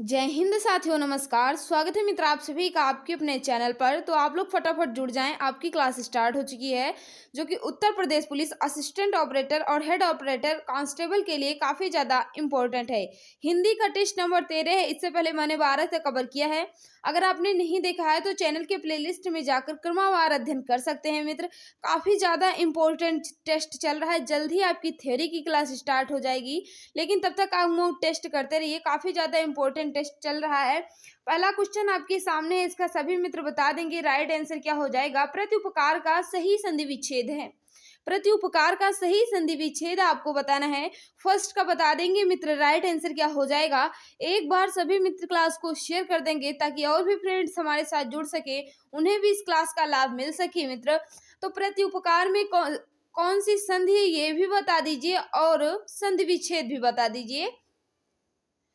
जय हिंद साथियों, नमस्कार। स्वागत है मित्र आप सभी का आपके अपने चैनल पर। तो आप लोग फटाफट जुड़ जाएं, आपकी क्लास स्टार्ट हो चुकी है जो कि Uttar Pradesh police assistant operator और हेड ऑपरेटर कांस्टेबल के लिए काफ़ी ज़्यादा इंपॉर्टेंट है। हिंदी का टेस्ट नंबर 13 है। इससे पहले मैंने 12 तक कवर किया है। अगर आपने नहीं देखा है तो चैनल के प्लेलिस्ट में जाकर क्रमवार अध्ययन कर सकते हैं मित्र। काफ़ी ज़्यादा इंपॉर्टेंट टेस्ट चल रहा है। जल्द ही आपकी थ्योरी की क्लास स्टार्ट हो जाएगी, लेकिन तब तक आप मॉक टेस्ट करते रहिए। काफ़ी ज़्यादा इंपॉर्टेंट टेस्ट चल रहा है। पहला क्वेश्चन आपके सामने है, इसका सभी मित्र बता देंगे। राइट आंसर क्या हो जाएगा? प्रत्युपकार का सही संधि विच्छेद है। प्रत्युपकार का सही संधि विच्छेद आपको बताना है। फर्स्ट का बता देंगे मित्र, राइट आंसर क्या हो जाएगा? एक बार सभी मित्र क्लास को शेयर कर देंगे ताकि और भी फ्रेंड्स हमारे साथ जुड़ सके, उन्हें भी इस क्लास का लाभ मिल सके मित्र। तो प्रत्युपकार में कौन सी संधि है ये भी बता दीजिए और संधि विच्छेद भी बता दीजिए।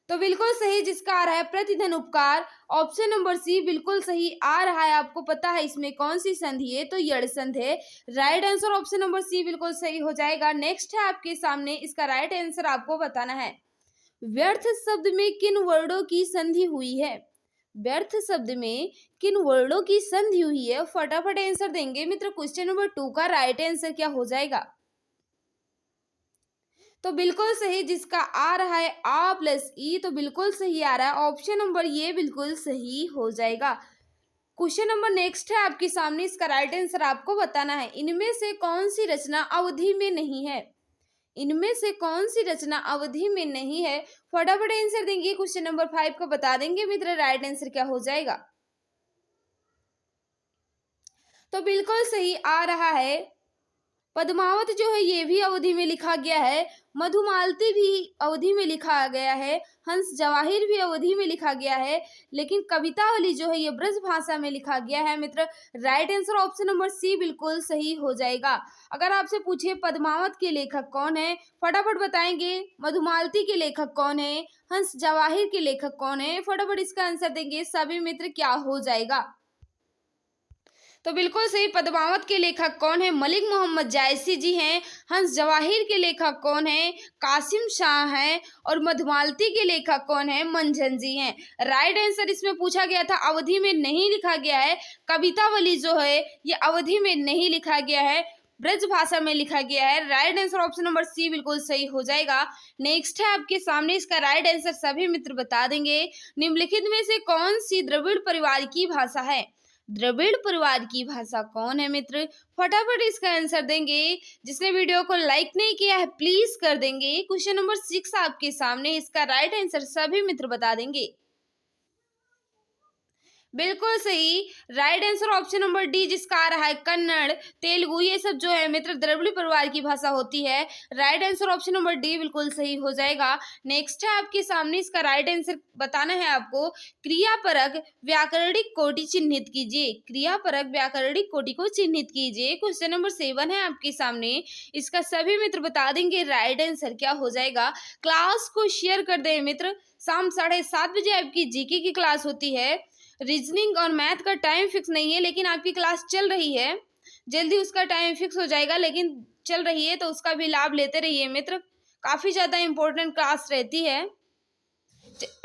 तो बिल्कुल सही जिसका आ रहा है प्रतिधन उपकार, ऑप्शन नंबर सी बिल्कुल सही आ रहा है। आपको पता है इसमें कौन सी संधि है? तो यड़ संधि है। Right answer option number C बिल्कुल सही हो जाएगा। नेक्स्ट है आपके सामने, इसका राइट आंसर आपको बताना है। व्यर्थ शब्द में किन वर्णों की संधि हुई है? व्यर्थ शब्द में किन वर्णों की संधि हुई है? फटाफट आंसर देंगे मित्र। क्वेश्चन नंबर 2 का राइट आंसर क्या हो जाएगा? तो बिल्कुल सही जिसका आ रहा है आ प्लस ई, तो बिल्कुल सही आ रहा है। ऑप्शन नंबर ये बिल्कुल सही हो जाएगा। क्वेश्चन नंबर नेक्स्ट है आपके सामने, इसका राइट आंसर आपको बताना है। इनमें से कौन सी रचना अवधि में नहीं है? इनमें से कौन सी रचना अवधि में नहीं है? फटाफट आंसर देंगे। क्वेश्चन नंबर 5 को बता देंगे मित्र, राइट आंसर क्या हो जाएगा? तो बिल्कुल सही आ रहा है। पद्मावत जो है ये भी अवधि में लिखा गया है। मधुमालती भी अवधि में लिखा गया है। हंस जवाहिर भी अवधि में लिखा गया है। लेकिन कवितावली जो है ये ब्रज भाषा में लिखा गया है मित्र। Right answer option number C बिल्कुल सही हो जाएगा। अगर आपसे पूछे पद्मावत के लेखक कौन है, फटाफट बताएंगे। मधुमालती के लेखक कौन है? हंस जवाहिर के लेखक कौन है? फटाफट इसका आंसर देंगे सभी मित्र, क्या हो जाएगा? तो बिल्कुल सही। पद्मावत के लेखक कौन है? मलिक मोहम्मद जायसी जी हैं। हंस जवाहिर के लेखक कौन है? कासिम शाह हैं। और मधुमालती के लेखक कौन है? मंझन जी हैं। राइट आंसर इसमें पूछा गया था, अवधि में नहीं लिखा गया है। कवितावली जो है ये अवधि में नहीं लिखा गया है, ब्रज भाषा में लिखा गया है। Right answer option number C बिल्कुल सही हो जाएगा। नेक्स्ट है आपके सामने, इसका राइट आंसर सभी मित्र बता देंगे। निम्नलिखित में से कौन सी द्रविड़ परिवार की भाषा है? द्रविड़ परिवार की भाषा कौन है मित्र? फटाफट इसका आंसर देंगे। जिसने वीडियो को लाइक नहीं किया है प्लीज कर देंगे। क्वेश्चन नंबर 6 आपके सामने, इसका राइट आंसर सभी मित्र बता देंगे। बिल्कुल सही। Right answer option number D जिसका आ रहा है कन्नड़, तेलुगु, ये सब जो है मित्र द्रविड़ परिवार की भाषा होती है। Right answer option number D बिल्कुल सही हो जाएगा। नेक्स्ट है आपके सामने, इसका राइट आंसर बताना है आपको। क्रियापरक व्याकरणिक कोटि चिन्हित कीजिए। क्रियापरक व्याकरणिक कोटि को चिन्हित कीजिए। क्वेश्चन नंबर 7 है आपके सामने, इसका सभी मित्र बता देंगे राइट आंसर क्या हो जाएगा। क्लास को शेयर कर दें मित्र। शाम 7:30 बजे आपकी जीके की क्लास होती है। रीजनिंग और मैथ का टाइम फिक्स नहीं है, लेकिन आपकी क्लास चल रही है। जल्दी उसका टाइम फिक्स हो जाएगा, लेकिन चल रही है तो उसका भी लाभ लेते रहिए मित्र। काफ़ी ज़्यादा इंपॉर्टेंट क्लास रहती है।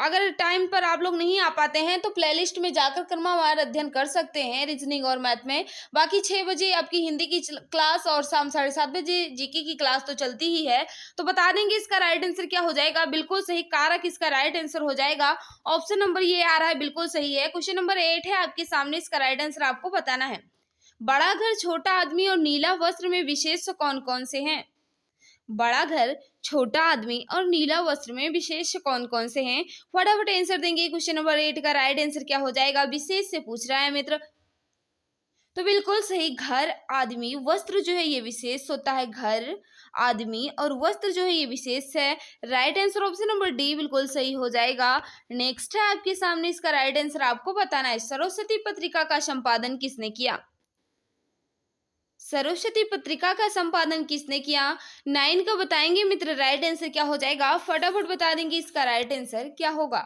अगर टाइम पर आप लोग नहीं आ पाते हैं तो प्लेलिस्ट में जाकर क्रमवार अध्ययन कर सकते हैं रीजनिंग और मैथ में। बाकी 6 बजे आपकी हिंदी की क्लास और शाम 7:30 बजे जीके की क्लास तो चलती ही है। तो बता देंगे इसका राइट आंसर क्या हो जाएगा। बिल्कुल सही, कारक इसका राइट आंसर हो जाएगा। ऑप्शन नंबर ये आ रहा है, बिल्कुल सही है। क्वेश्चन नंबर 8 है आपके सामने, इसका राइट आंसर आपको बताना है। बड़ा घर, छोटा आदमी और नीला वस्त्र में विशेष कौन कौन से हैं? बड़ा घर, छोटा आदमी और नीला वस्त्र में विशेष कौन कौन से हैं? फटाफट आंसर देंगे। क्वेश्चन नंबर 8 का राइट आंसर क्या हो जाएगा? विशेष से पूछ रहा है मित्र। तो बिल्कुल सही, घर, आदमी, वस्त्र जो है ये विशेष होता है। घर, आदमी और वस्त्र जो है ये विशेष है। Right answer option number D बिल्कुल सही हो जाएगा। नेक्स्ट है आपके सामने, इसका राइट आंसर आपको बताना है। सरस्वती पत्रिका का संपादन किसने किया? सरस्वती पत्रिका का संपादन किसने किया? 9 का बताएंगे मित्र, राइट आंसर क्या हो जाएगा। फटाफट बता देंगे इसका राइट आंसर क्या होगा।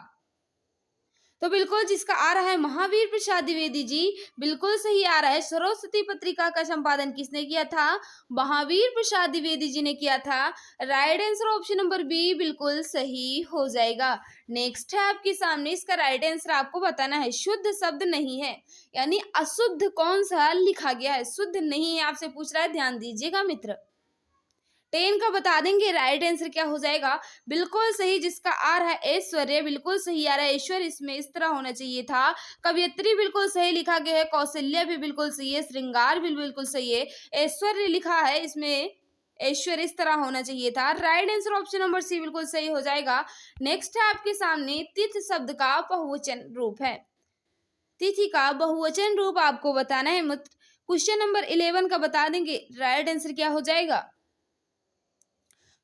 तो बिल्कुल जिसका आ रहा है महावीर प्रसाद द्विवेदी जी, बिल्कुल सही आ रहा है। सरस्वती पत्रिका का संपादन किसने किया था? महावीर प्रसाद द्विवेदी जी ने किया था। Right answer option number B बिल्कुल सही हो जाएगा। नेक्स्ट है आपके सामने, इसका राइट आंसर आपको बताना है। शुद्ध शब्द नहीं है, यानी अशुद्ध कौन सा लिखा गया है, शुद्ध नहीं है आपसे पूछ रहा है, ध्यान दीजिएगा मित्र। 10 का बता देंगे राइट आंसर क्या हो जाएगा। बिल्कुल सही जिसका आ रहा है ऐश्वर्य, बिल्कुल सही आ रहा है। ऐश्वर्य इसमें इस तरह होना चाहिए था। कवयित्री बिल्कुल सही लिखा गया है। कौशल्या भी बिल्कुल सही है। श्रृंगार भी बिल्कुल सही है। ऐश्वर्य लिखा है इसमें, ऐश्वर्य इस तरह होना चाहिए था। Right answer option number C बिल्कुल सही हो जाएगा। नेक्स्ट है आपके सामने, तिथि शब्द का बहुवचन रूप है। तिथि का बहुवचन रूप आपको बताना है मित्र। क्वेश्चन नंबर 11 का बता देंगे राइट आंसर क्या हो जाएगा।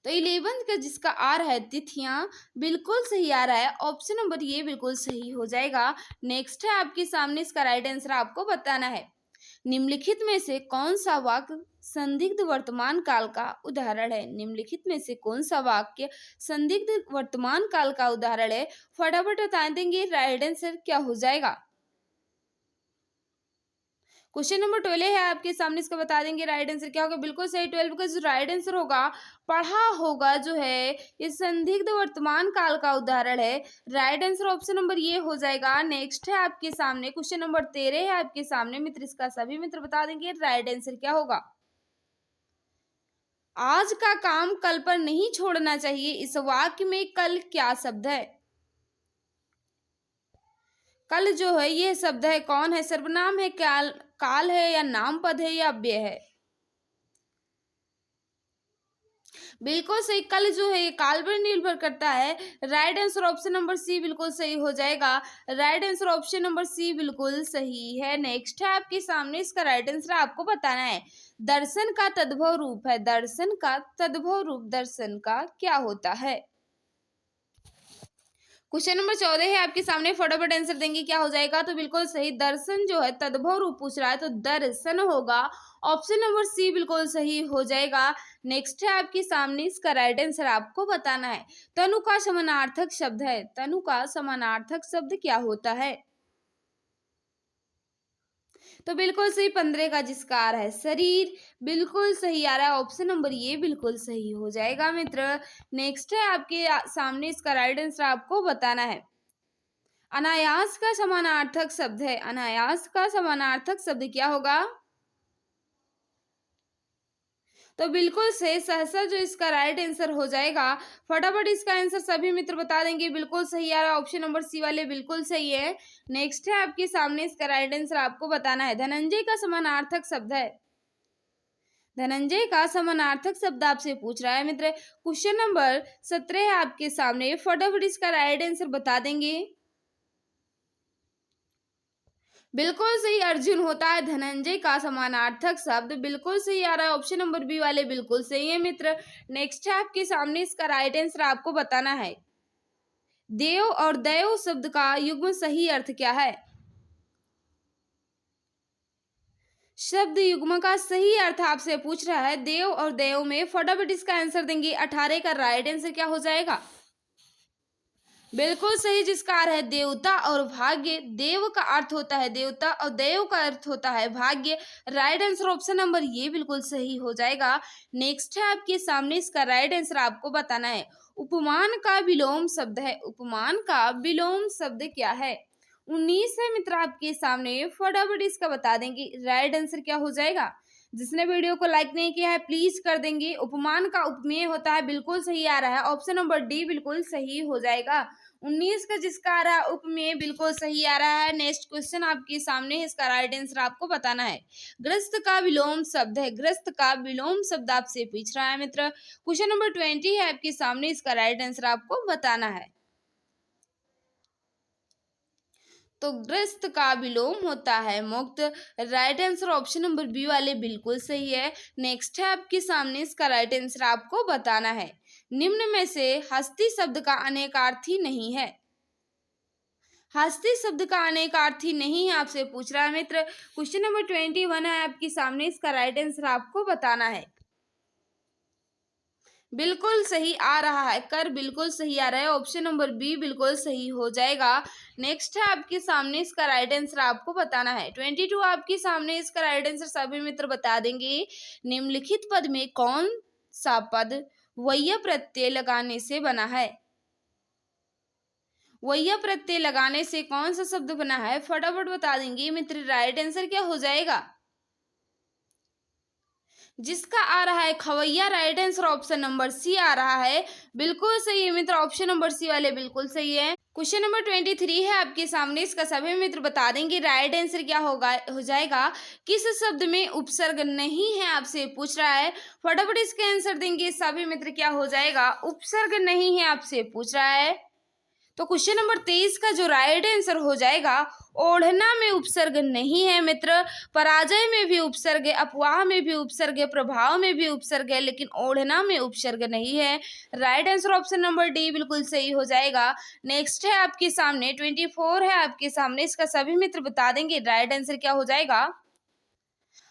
तो 11 का जिसका आ रहा है तिथियां, बिल्कुल सही आ रहा है। ऑप्शन नंबर ये बिल्कुल सही हो जाएगा। नेक्स्ट है आपके सामने, इसका राइट आंसर आपको बताना है। निम्नलिखित में से कौन सा वाक्य संदिग्ध वर्तमान काल का उदाहरण है? निम्नलिखित में से कौन सा वाक्य संदिग्ध वर्तमान काल का उदाहरण है? फटाफट बता देंगे राइट आंसर क्या हो जाएगा। क्वेश्चन नंबर 12 है आपके सामने, इसका बता देंगे राइट आंसर क्या होगा। बिल्कुल सही, 12 का जो राइट आंसर होगा, पढ़ा होगा जो है, ये संदिग्ध वर्तमान काल का उदाहरण है। राइट आंसर ऑप्शन नंबर ये हो जाएगा। नेक्स्ट है आपके सामने, क्वेश्चन नंबर 13 है आपके सामने मित्र, इसका सभी मित्र बता देंगे राइट आंसर क्या होगा। आज का काम कल पर नहीं छोड़ना चाहिए, इस वाक्य में कल क्या शब्द है? कल जो है ये शब्द है, कौन है? सर्वनाम है, काल है, या नाम पद है, या अव्यय है? बिल्कुल सही, कल जो है ये काल पर निर्भर करता है। Right answer option number C बिल्कुल सही हो जाएगा। Right answer option number C बिल्कुल सही है। नेक्स्ट है आपके सामने, इसका राइट आंसर आपको बताना है। दर्शन का तद्भव रूप है। दर्शन का तद्भव रूप दर्शन का क्या होता है? क्वेश्चन नंबर 14 है आपके सामने, फटाफट आंसर देंगे क्या हो जाएगा। तो बिल्कुल सही, दर्शन जो है तद्भव रूप पूछ रहा है तो दर्शन होगा। ऑप्शन नंबर सी बिल्कुल सही हो जाएगा। नेक्स्ट है आपके सामने, इसका राइट आंसर आपको बताना है। तनु का समानार्थक शब्द है। तनु का समानार्थक शब्द क्या होता है? तो बिल्कुल सही, 15 का जिसका आ रहा है शरीर, बिल्कुल सही आ रहा है। ऑप्शन नंबर ये बिल्कुल सही हो जाएगा मित्र। नेक्स्ट है आपके सामने, इसका राइट आंसर आपको बताना है। अनायास का समानार्थक शब्द है। अनायास का समानार्थक शब्द क्या होगा? तो बिल्कुल से सहसा जो इसका राइट आंसर हो जाएगा। फटाफट इसका आंसर सभी मित्र बता देंगे। बिल्कुल सही आ रहा है, ऑप्शन नंबर सी वाले बिल्कुल सही है। नेक्स्ट है आपके सामने, इसका राइट आंसर आपको बताना है। धनंजय का समानार्थक शब्द है। धनंजय का समानार्थक शब्द आपसे पूछ रहा है मित्र। क्वेश्चन नंबर 17 है आपके सामने, फटाफट इसका राइट आंसर बता देंगे। बिल्कुल सही, अर्जुन होता है धनंजय का समानार्थक शब्द। बिल्कुल सही आ रहा है, ऑप्शन नंबर बी वाले बिल्कुल सही है मित्र। नेक्स्ट है आपके सामने, इसका राइट आंसर आपको बताना है। देव और दैव शब्द का युग्म सही अर्थ क्या है? शब्द युग्म का सही अर्थ आपसे पूछ रहा है देव और देव में। फटाफट इसका आंसर देंगे। 18 का राइट आंसर क्या हो जाएगा? बिल्कुल सही, जिसका अर्थ है देवता और भाग्य। देव का अर्थ होता है देवता और देव का अर्थ होता है भाग्य। राइट आंसर ऑप्शन नंबर ये बिल्कुल सही हो जाएगा। नेक्स्ट है आपके सामने, इसका राइट आंसर आपको बताना है। उपमान का विलोम शब्द है। उपमान का विलोम शब्द क्या है? 19 है मित्र आपके सामने, फटाफट इसका बता देंगे राइट आंसर क्या हो जाएगा। जिसने वीडियो को लाइक नहीं किया है प्लीज कर देंगे। उपमान का उपमेय होता है, बिल्कुल सही आ रहा है। ऑप्शन नंबर डी बिल्कुल सही हो जाएगा। 19 का जिसका आ रहा है उपमेय, बिल्कुल सही आ रहा है। नेक्स्ट क्वेश्चन आपके सामने है, इसका राइट आंसर आपको बताना है। ग्रस्त का विलोम शब्द है। ग्रस्त का विलोम शब्द आपसे पूछ रहा है मित्र। क्वेश्चन नंबर 20 है आपके सामने, इसका राइट आंसर आपको बताना है। तो ग्रस्त का विलोम होता है मुक्त। Right answer option number B वाले बिल्कुल सही है। नेक्स्ट है आपके सामने, इसका राइट आंसर आपको बताना है। निम्न में से हस्ती शब्द का अनेकार्थी नहीं है। हस्ती शब्द का अनेकार्थी नहीं है आपसे पूछ रहा है मित्र। क्वेश्चन नंबर 21 है आपके सामने, इसका राइट आंसर आपको बताना है। बिल्कुल सही आ रहा है, कर बिल्कुल सही आ रहा है, ऑप्शन नंबर बी बिल्कुल सही हो जाएगा। नेक्स्ट है आपके सामने, इसका राइट आंसर आपको बताना है। 22 आपके सामने, इसका राइट आंसर सभी मित्र बता देंगे। निम्नलिखित पद में कौन सा पद वैया प्रत्यय लगाने से बना है? वैया प्रत्यय लगाने से कौन सा शब्द बना है, फटाफट बता देंगे मित्र। राइट आंसर क्या हो जाएगा? जिसका आ रहा है खवैया, right answer option number C आ रहा है। बिल्कुल सही है मित्र, ऑप्शन नंबर सी वाले बिल्कुल सही है। क्वेश्चन नंबर 23 है आपके सामने, इसका सभी मित्र बता देंगे राइट आंसर क्या होगा, हो जाएगा। किस शब्द में उपसर्ग नहीं है, आपसे पूछ रहा है। फटाफट इसके आंसर देंगे सभी मित्र, क्या हो जाएगा? उपसर्ग नहीं है, आपसे पूछ रहा है। तो क्वेश्चन नंबर 23 का जो राइट आंसर हो जाएगा, ओढ़ना में उपसर्ग नहीं है मित्र। पराजय में भी उपसर्ग है, अफवाह में भी उपसर्ग है, प्रभाव में भी उपसर्ग है, लेकिन ओढ़ना में उपसर्ग नहीं है। Right answer option number D बिल्कुल सही हो जाएगा। नेक्स्ट है आपके सामने 24 है आपके सामने, इसका सभी मित्र बता देंगे राइट आंसर क्या हो जाएगा।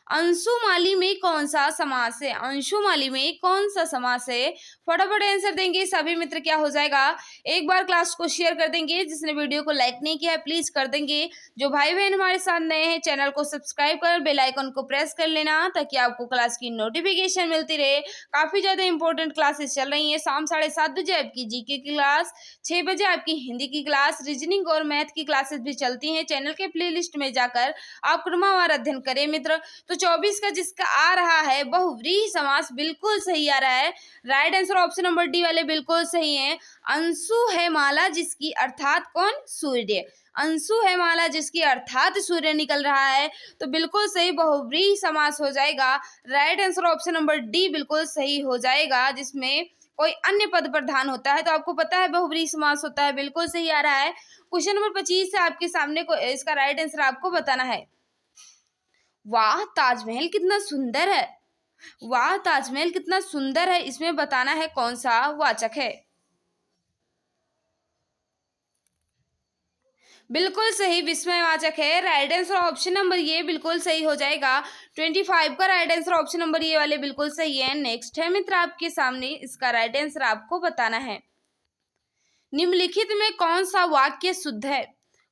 अंशुमाली में कौन सा समास है? अंशुमाली में कौन सा समास है? फटाफट आंसर देंगे सभी मित्र, क्या हो जाएगा। एक बार क्लास को शेयर कर देंगे, जिसने वीडियो को लाइक नहीं किया है प्लीज कर देंगे। जो भाई बहन हमारे साथ नए हैं, चैनल को सब्सक्राइब कर बेल आइकन को प्रेस कर लेना, ताकि आपको क्लास की नोटिफिकेशन मिलती रहे। काफी ज्यादा इंपॉर्टेंट क्लासेस चल रही है। शाम 7:30 बजे आपकी जीके की क्लास, 6 बजे आपकी हिंदी की क्लास, रीजनिंग और मैथ की क्लासेस भी चलती हैं। चैनल के प्ले लिस्ट में जाकर आप क्रमवार अध्ययन करें मित्र। तो 24 का जिसका आ रहा है बहुव्रीहि समास, बिल्कुल सही आ रहा है। Right answer option number D वाले बिल्कुल सही है। अंशु है माला जिसकी, अर्थात कौन? सूर्य। अंशु है माला जिसकी, अर्थात सूर्य निकल रहा है। तो बिल्कुल सही बहुव्रीहि समास हो जाएगा। Right answer option number D बिल्कुल सही हो जाएगा, जिसमें कोई अन्य पद प्रधान होता है। तो आपको पता है बहुव्रीहि समास होता है, बिल्कुल सही आ रहा है। क्वेश्चन नंबर 25 है आपके सामने, को इसका राइट आंसर आपको बताना है। वाह ताजमहल कितना सुंदर है, वाह ताजमहल कितना सुंदर है, इसमें बताना है कौन सा वाचक है। बिल्कुल सही विस्मयवाचक है। राइट आंसर ऑप्शन नंबर ये बिल्कुल सही हो जाएगा। 25 का राइट आंसर ऑप्शन नंबर ये वाले बिल्कुल सही है। नेक्स्ट है मित्र आपके सामने, इसका राइट आंसर आपको बताना है। निम्नलिखित में कौन सा वाक्य शुद्ध है?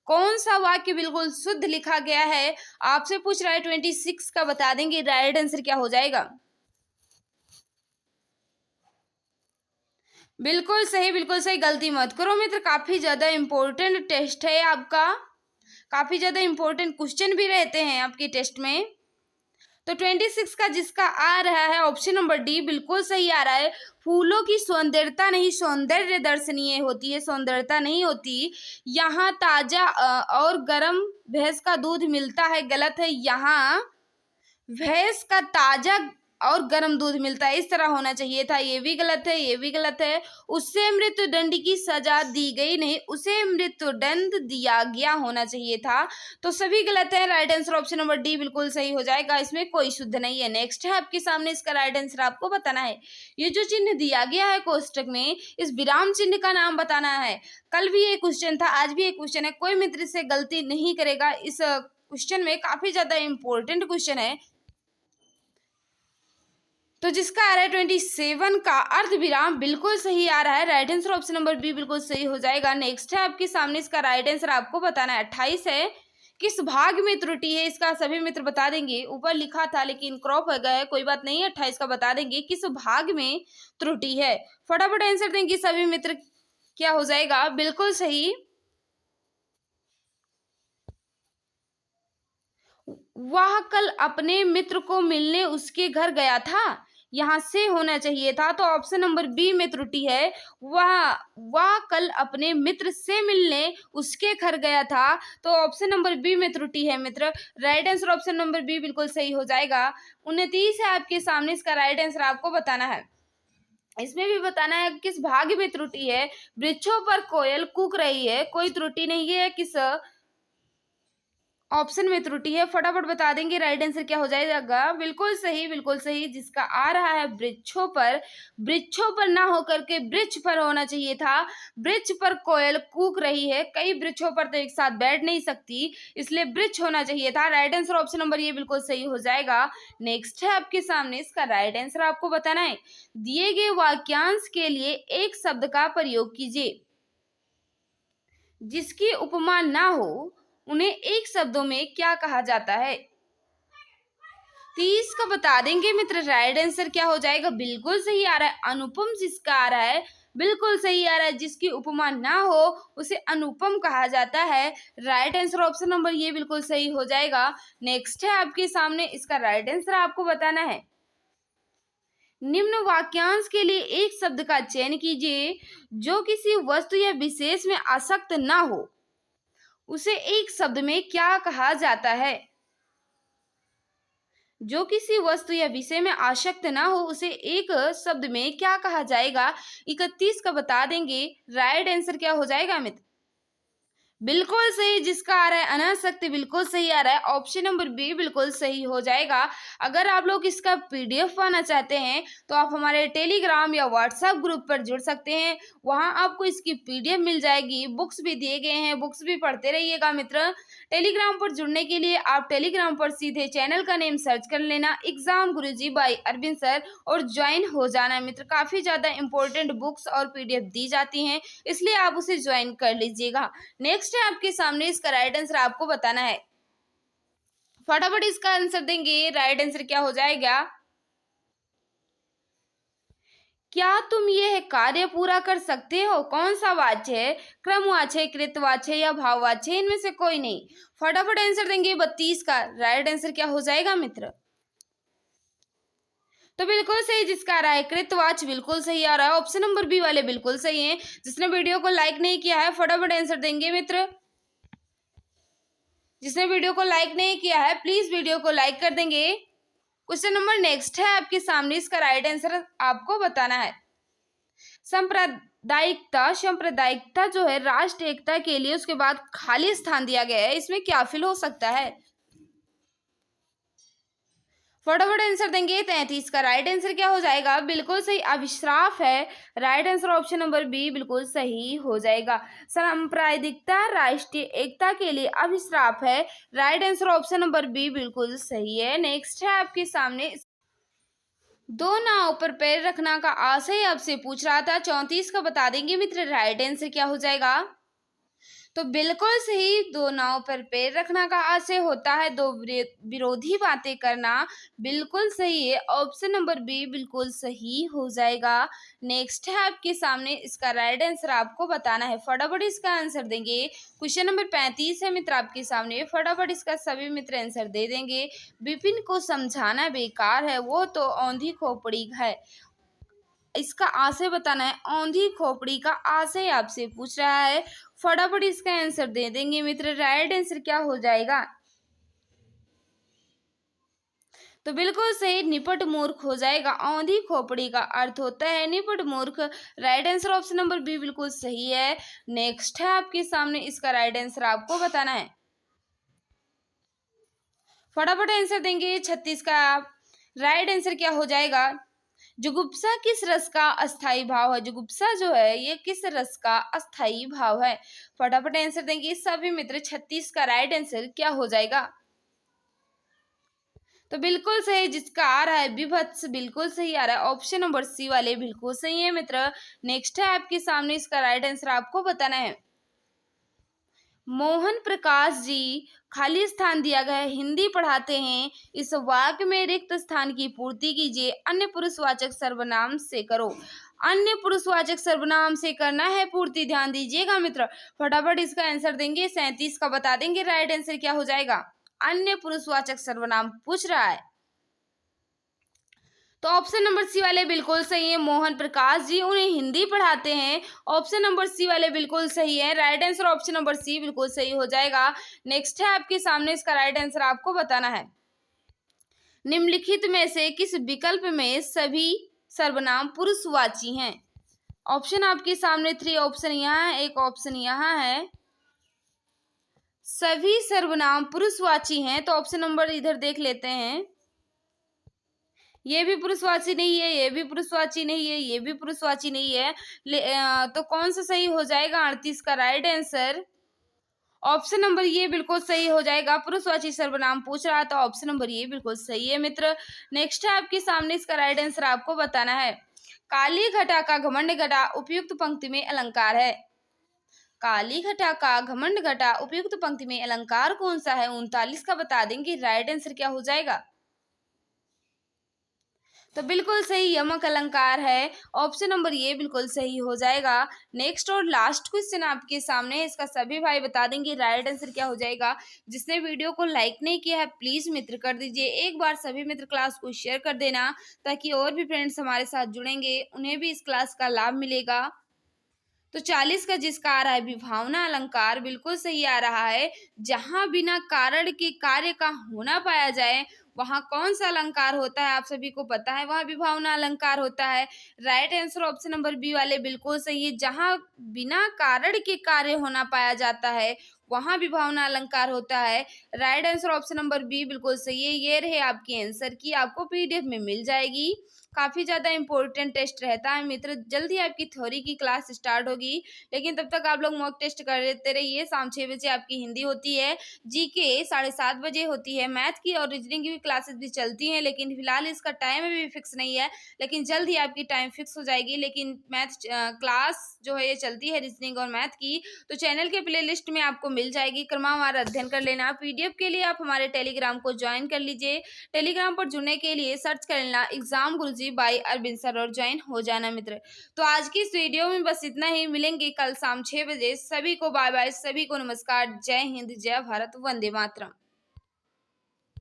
कौन सा वाक्य बिल्कुल शुद्ध लिखा गया है, आपसे पूछ रहा है। 26 का बता देंगे राइट आंसर क्या हो जाएगा। बिल्कुल सही, बिल्कुल सही, गलती मत करो मित्र। काफी ज्यादा इंपॉर्टेंट टेस्ट है आपका, काफी ज्यादा इंपॉर्टेंट क्वेश्चन भी रहते हैं आपके टेस्ट में। तो 26 का जिसका आ रहा है ऑप्शन नंबर डी बिल्कुल सही आ रहा है। फूलों की सौंदर्यता नहीं, सौंदर्य दर्शनीय होती है, सौंदर्यता नहीं होती। यहाँ ताजा और गर्म भैंस का दूध मिलता है, गलत है। यहाँ भैंस का ताजा और गर्म दूध मिलता है, इस तरह होना चाहिए था, ये भी गलत है, ये भी गलत है। उससे मृत्युदंड की सजा दी गई नहीं, उसे मृत्युदंड दिया गया होना चाहिए था। तो सभी गलत है। Right answer option number D बिल्कुल सही हो जाएगा, इसमें कोई शुद्ध नहीं है। नेक्स्ट है आपके सामने, इसका राइट आंसर आपको बताना है। ये जो चिन्ह दिया गया है कोष्टक में, इस विराम चिन्ह का नाम बताना है। कल भी ये क्वेश्चन था, आज भी ये क्वेश्चन है, कोई मित्र से गलती नहीं करेगा। इस क्वेश्चन में काफी ज्यादा इंपॉर्टेंट क्वेश्चन है। तो जिसका आ रहा है 27 का अर्ध विराम बिल्कुल सही आ रहा है। Right answer option number B बिल्कुल सही हो जाएगा। नेक्स्ट है आपके सामने, इसका राइट आंसर आपको बताना है। 28 है, किस भाग में त्रुटि है, इसका सभी मित्र बता देंगे। ऊपर लिखा था लेकिन क्रॉप हो गया है, कोई बात नहीं है। 28 का बता देंगे किस भाग में त्रुटि है। फटाफट आंसर देंगे सभी मित्र, क्या हो जाएगा। बिल्कुल सही। वह कल अपने मित्र को मिलने उसके घर गया था, यहाँ से होना चाहिए था। तो ऑप्शन नंबर बी में त्रुटि है। वह कल अपने मित्र से मिलने उसके घर गया था। तो ऑप्शन नंबर बी में त्रुटि है मित्र। Right answer option number B बिल्कुल सही हो जाएगा। 29 है आपके सामने, इसका राइट आंसर आपको बताना है। इसमें भी बताना है किस भाग में त्रुटि है। वृक्षों पर कोयल कूक रही है, कोई त्रुटि नहीं है। किस ऑप्शन में त्रुटि है, फटाफट बता देंगे राइट आंसर क्या हो जाएगा। बिल्कुल सही, बिल्कुल सही, जिसका आ रहा है वृक्षों पर। वृक्षों पर ना होकर के वृक्ष पर होना चाहिए था। वृक्ष पर कोयल कूक रही है, कई वृक्षों पर तो एक साथ बैठ नहीं सकती, इसलिए वृक्ष होना चाहिए था। राइट आंसर ऑप्शन नंबर ये बिल्कुल सही हो जाएगा। नेक्स्ट है आपके सामने, इसका राइट आंसर आपको बताना है। दिए गए वाक्यांश के लिए एक शब्द का प्रयोग कीजिए जिसकी उपमा ना हो, उन्हें एक शब्दों में क्या कहा जाता है। 30 का बता देंगे मित्र, राइट आंसर क्या हो जाएगा। बिल्कुल सही आ रहा है, अनुपम जिसका आ रहा है, बिल्कुल सही आ रहा है, जिसकी उपमा ना हो उसे अनुपम कहा जाता है। राइट आंसर ऑप्शन नंबर ये बिल्कुल सही हो जाएगा। नेक्स्ट है आपके सामने, इसका राइट आंसर आपको बताना है। निम्न वाक्यांश के लिए एक शब्द का चयन कीजिए जो किसी वस्तु या विशेष में आसक्त ना हो, उसे एक शब्द में क्या कहा जाता है। जो किसी वस्तु या विषय में आसक्त ना हो उसे एक शब्द में क्या कहा जाएगा। 31 का बता देंगे, राइट आंसर क्या हो जाएगा मित्र। बिल्कुल सही, जिसका आ रहा है अनासक्त, बिल्कुल सही आ रहा है, ऑप्शन नंबर बी बिल्कुल सही हो जाएगा। अगर आप लोग इसका पीडीएफ पाना चाहते हैं तो आप हमारे टेलीग्राम या व्हाट्सएप ग्रुप पर जुड़ सकते हैं, वहां आपको इसकी पीडीएफ मिल जाएगी, बुक्स भी दिए गए हैं, बुक्स भी पढ़ते रहिएगा मित्र। टेलीग्राम पर जुड़ने के लिए आप टेलीग्राम पर सीधे चैनल का नेम सर्च कर लेना, एग्जाम गुरुजी बाय अरविंद सर, और ज्वाइन हो जाना मित्र। काफी ज्यादा इंपॉर्टेंट बुक्स और पीडीएफ दी जाती हैं, इसलिए आप उसे ज्वाइन कर लीजिएगा। नेक्स्ट है आपके सामने, इसका राइट आंसर आपको बताना है। फटाफट इसका आंसर देंगे, राइट आंसर क्या हो जाएगा। क्या तुम यह कार्य पूरा कर सकते हो, कौन सा वाच्य है, क्रमवाच्य, कृतवाच्य या भाववाच्य, इनमें से कोई नहीं। फटाफट आंसर देंगे। 32 का राइट आंसर क्या हो जाएगा मित्र। तो बिल्कुल सही, जिसका आ रहा है कृतवाच्य, बिल्कुल सही आ रहा है, ऑप्शन नंबर बी वाले बिल्कुल सही है। जिसने वीडियो को लाइक नहीं किया है फटाफट आंसर देंगे मित्र। जिसने वीडियो को लाइक नहीं किया है प्लीज वीडियो को लाइक कर देंगे। क्वेश्चन नंबर नेक्स्ट है आपके सामने, इसका राइट आंसर आपको बताना है। सांप्रदायिकता, सांप्रदायिकता जो है राष्ट्र एकता के लिए उसके बाद खाली स्थान दिया गया है, इसमें क्या फिल हो सकता है। फटाफट आंसर देंगे। 33 का राइट आंसर क्या हो जाएगा। बिल्कुल सही, अभिश्राप है, right answer option number B बिल्कुल सही हो जाएगा। सांप्रदायिकता राष्ट्रीय एकता के लिए अभिश्राप है, right answer option number B बिल्कुल सही है। नेक्स्ट है आपके सामने, दो नाव पर पैर रखना का आशय आपसे पूछ रहा था। 34 का बता देंगे मित्र, राइट आंसर क्या हो जाएगा। तो बिल्कुल सही, दो नाव पर पैर रखना का आशय होता है दो विरोधी बातें करना, बिल्कुल सही है, ऑप्शन नंबर बी बिल्कुल सही हो जाएगा। नेक्स्ट है आपके सामने, इसका राइट आंसर आपको बताना है, फटाफट इसका आंसर देंगे। क्वेश्चन नंबर 35 है मित्र आपके सामने, फटाफट इसका सभी मित्र आंसर दे देंगे। विपिन को समझाना बेकार है, वो तो औंधी खोपड़ी है, इसका आशय बताना है। औंधी खोपड़ी का आशय आपसे पूछ रहा है, फटाफट इसका आंसर दे देंगे मित्र, राइट आंसर क्या हो जाएगा। तो बिल्कुल सही, निपट मूर्ख हो जाएगा। औंधी खोपड़ी का अर्थ होता है निपट मूर्ख, right answer option number B बिल्कुल सही है। नेक्स्ट है आपके सामने, इसका राइट आंसर आपको बताना है, फटाफट आंसर देंगे। 36 का राइट आंसर क्या हो जाएगा। जुगुप्सा किस रस का अस्थाई भाव है। जुगुप्सा जो है ये किस रस का अस्थाई भाव है, फटाफट आंसर देंगे सभी मित्र। 36 का राइट आंसर क्या हो जाएगा। तो बिल्कुल सही, जिसका आ रहा है विभत्स, बिल्कुल सही आ रहा है, ऑप्शन नंबर सी वाले बिल्कुल सही है मित्र। नेक्स्ट है आपके सामने, इसका राइट आंसर आपको बताना है। मोहन प्रकाश जी, खाली स्थान दिया गया है, हिंदी पढ़ाते हैं, इस वाक्य में रिक्त स्थान की पूर्ति कीजिए, अन्य पुरुषवाचक सर्वनाम से करो। अन्य पुरुषवाचक सर्वनाम से करना है पूर्ति, ध्यान दीजिएगा मित्र, फटाफट इसका आंसर देंगे। 37 का बता देंगे, राइट आंसर क्या हो जाएगा। अन्य पुरुषवाचक सर्वनाम पूछ रहा है, तो ऑप्शन नंबर सी वाले बिल्कुल सही है। मोहन प्रकाश जी उन्हें हिंदी पढ़ाते हैं, ऑप्शन नंबर सी वाले बिल्कुल सही है, right answer option number C बिल्कुल सही हो जाएगा। नेक्स्ट है आपके सामने, इसका राइट आंसर आपको बताना है। निम्नलिखित में से किस विकल्प में सभी सर्वनाम पुरुषवाची हैं। ऑप्शन आपके सामने 3 ऑप्शन यहाँ है, एक ऑप्शन यहाँ है, सभी सर्वनाम पुरुषवाची हैं, तो ऑप्शन नंबर इधर देख लेते हैं। ये भी पुरुषवाची नहीं है, ये भी पुरुषवाची नहीं है, ये भी पुरुषवाची नहीं है। तो कौन सा सही हो जाएगा 38 का राइट आंसर? ऑप्शन नंबर ये बिल्कुल सही हो जाएगा। पुरुषवाची सर्वनाम पूछ रहा था, ऑप्शन नंबर ये बिल्कुल सही है मित्र। नेक्स्ट है आपके सामने, इसका राइट आंसर आपको बताना है। काली घटा का घमंड घटा उपयुक्त पंक्ति में अलंकार है। काली घटा का घमंड घटा उपयुक्त पंक्ति में अलंकार कौन सा है? 39 का बता देंगे, राइट आंसर क्या हो जाएगा? तो बिल्कुल सही यमक अलंकार है। ऑप्शन नंबर ये बिल्कुल सही हो जाएगा। नेक्स्ट और लास्ट क्वेश्चन आपके सामने है, इसका सभी भाई बता देंगे राइट आंसर क्या हो जाएगा। जिसने वीडियो को लाइक नहीं किया है प्लीज मित्र कर दीजिए, एक बार सभी मित्र क्लास को शेयर कर देना, ताकि और भी फ्रेंड्स हमारे साथ जुड़ेंगे, उन्हें भी इस क्लास का लाभ मिलेगा। तो 40 का जिसका आ रहा है विभावना अलंकार, बिल्कुल सही आ रहा है। जहां बिना कारण के कार्य का होना पाया जाए, वहां कौन सा अलंकार होता है? आप सभी को पता है, वहां विभावना अलंकार होता है। Right answer option number B वाले बिल्कुल सही है। जहां बिना कारण के कार्य होना पाया जाता है, वहां विभावना अलंकार होता है। Right answer option number B बिल्कुल सही है। ये रहे आपके आंसर की, आपको पीडीएफ में मिल जाएगी। काफी ज्यादा इंपॉर्टेंट टेस्ट रहता है मित्र। जल्दी आपकी थ्योरी की क्लास स्टार्ट होगी, लेकिन तब तक आप लोग मॉक टेस्ट कर लेते रहिए। शाम 6 बजे आपकी हिंदी होती है, जीके 7:30 बजे होती है, मैथ की और रीजनिंग की भी क्लासेस भी चलती हैं, लेकिन फिलहाल इसका टाइम अभी फिक्स नहीं है, लेकिन जल्द ही आपकी टाइम फिक्स हो जाएगी। लेकिन मैथ क्लास जो है ये चलती है रीजनिंग और मैथ की, तो चैनल के प्ले लिस्ट में आपको मिल जाएगी, क्रमवार अध्ययन कर लेना। पीडीएफ के लिए आप हमारे टेलीग्राम को ज्वाइन कर लीजिए। टेलीग्राम पर जुड़ने के लिए सर्च कर लेना एग्जाम गुरुजी बाय अरविंद सर और ज्वाइन हो जाना मित्र। तो आज की इस वीडियो में बस इतना ही, मिलेंगे कल शाम 6 बजे। सभी को बाय बाय, सभी को नमस्कार, जय हिंद, जय भारत, वंदे मातरम।